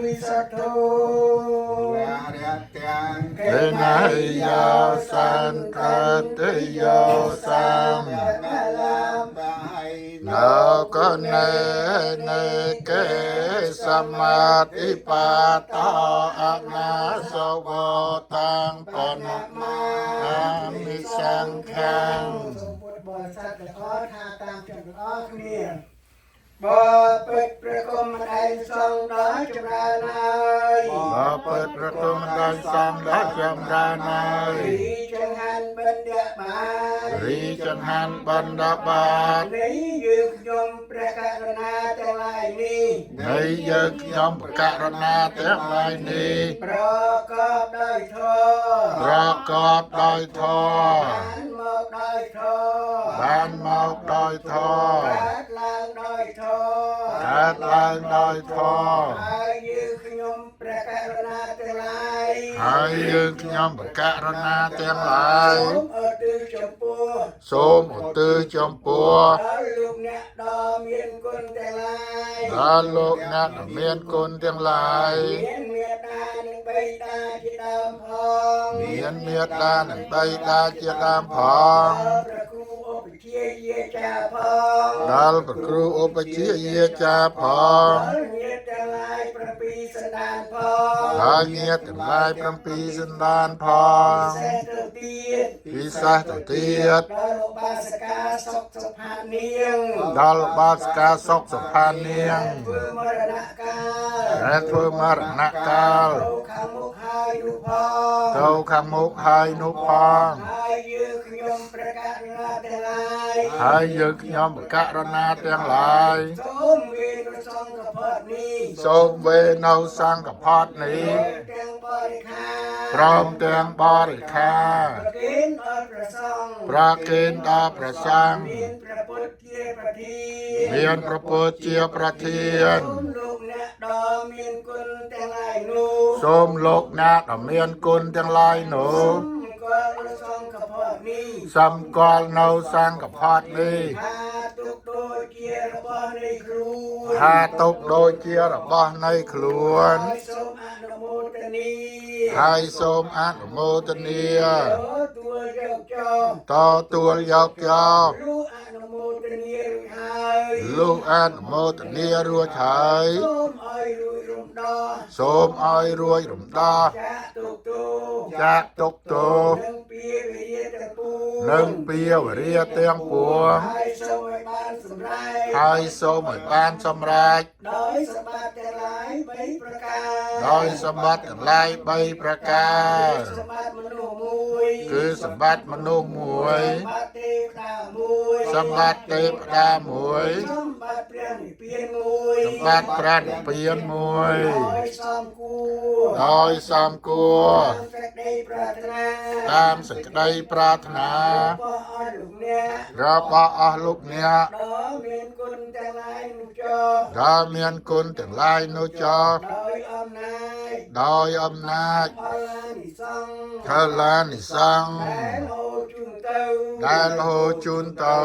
วิสัทโธวะระตังเก นายโยสันกัตโยสัม นาก็เนเนเกสมาธิปาตาอานาสวตังปนอามิสังขัง บริษัทและขอทาตามจำนวนอ้อเนี่ยบ่เปิดประคมได้ทรงได้จำรานา บ่เปิดประตูได้สังได้จำรานา รีจังหันบันเดบา รีจันหันบันดาบาต ในยืมยมประกาศนาแต่ลายนี้ ในยึกยอมประกาศนาแต่ลายนี้ ประกอบได้ทอ ประกอบได้ทอ บ้านหมอกได้ทอ บ้านเมาได้ทอ การลางได้ทอ การลายได้ทอ อายุขยมประกาศนาแต่ลาย ให้ยึกยอมประกาศนาแต่ลาย สมอดือจมปัว សូមឧទ្ទិសចំពោះ ដល់លោកអ្នកដ៏មានគុណទាំងឡាយ ដល់លោកអ្នកដែលមានគុណទាំងឡាយ មានមេត្តានិងបិតាជាដើមផង មានមេត្តានិងបិតាជាដើមផង ដល់ព្រះគ្រូឧបជាយាចាផង ដល់ព្រះគ្រូឧបជាយាចាផង ដល់ញាតិទាំងឡាយប្រពីសន្តានផង ដល់ញាតិទាំងឡាយ7សន្តានផង សេះទៅទៀត ពិសេសទៅទៀត ដល់ឧបាសិកាសុខសុផានាង ដល់បាសកាសុខសុផានាង ធ្វើមរណកាល ដែលធ្វើមរណកាល ទៅខាងមុខហើយនោះផង ទៅខាងមុខហើយនោះផង ហើយយើងខ្ញុំប្រកាសណាទាំងឡាយ ហើយយើងខ្ញុំប្រកាសណាទាំងឡាយ សូមវេនសង្ឃផតនេះ សូមវេនៅសង្ឃផតនេះ ទាំងបរិខា ព្រមទាំងបរិខា ប្រគេនដល់ព្រះសង្ឃ ប្រគេនដល់ព្រះសង្ឃ មានព្រះពុទ្ធជាប្រធាន មានព្រះពុទ្ធជាប្រធាន សូមលោកអ្នកដ៏មានគុណទាំងឡាយនោះ សូមលោកអ្នកដែលមានគុណទាំងឡាយនោះ ក៏ព្រះសង្ឃផតនេះ សម្គាល់នៅសង្ឃផតនេះ ថាទុកដូចជារបស់នៃគ្រូ ថាទុកដូចជារបស់នៃខ្លួន ហើយសូមអនុមោទនី ហើយសូមអនុមោទនា ទទួលយកចោល តទួលយកយក លោកអនុមោទនីរួចហើយ លោកអនុមោទនារួចហើយ សូមឲ្យរួចរំដោះ សូមឲ្យរួចរំដោះ ចាក់ទុកទោ ចាកទុកទោ និងពីវិរិយទាំងពួង និងពីវរិយទាំងពួង ហើយសូមឲ្យបានសម្រេច ហើយសូមឲ្យបានសម្រេច ដោយសម្បត្តិទាំងឡាយ3ប្រការ ដោយសម្បត្តិទាំងឡាយ3ប្រការ សម្បត្តិមនុស្សមួយ គឺសម្បត្តិមនុស្សមួយ សម្បត្តិទេវតាមួយ សម្បត្តិទេវតាមួយ សម្បត្តិព្រះនិព្វានមួយ សម្បត្តិព្រះនិព្វានមួយ ដោយសំគួរ ដោយសំគួរ តាមសេចក្តីប្រាថ្នា តាមសេចក្តីប្រាថ្នា របស់អស់លោកអ្នក របស់អស់លោកអ្នក ដ៏មានគុណទាំងឡាយនោះចោ ដែលមានគុណទាំងឡាយនោះចោ ដោយអំណាច ដោយអំណាច ផលឡានិសង្ឃ ថលានិសង្ឃ ដែលហូរជូនទៅ ដែលហូរជូនទៅ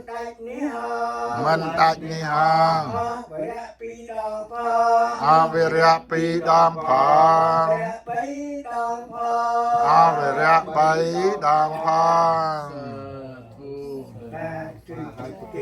ដាច់នេះហោ មិនដាច់នេះហាង អស់វរៈពីរដងផង អវិរៈពីរដងផង វរៈបីដងផង អវិរៈ3ដងផង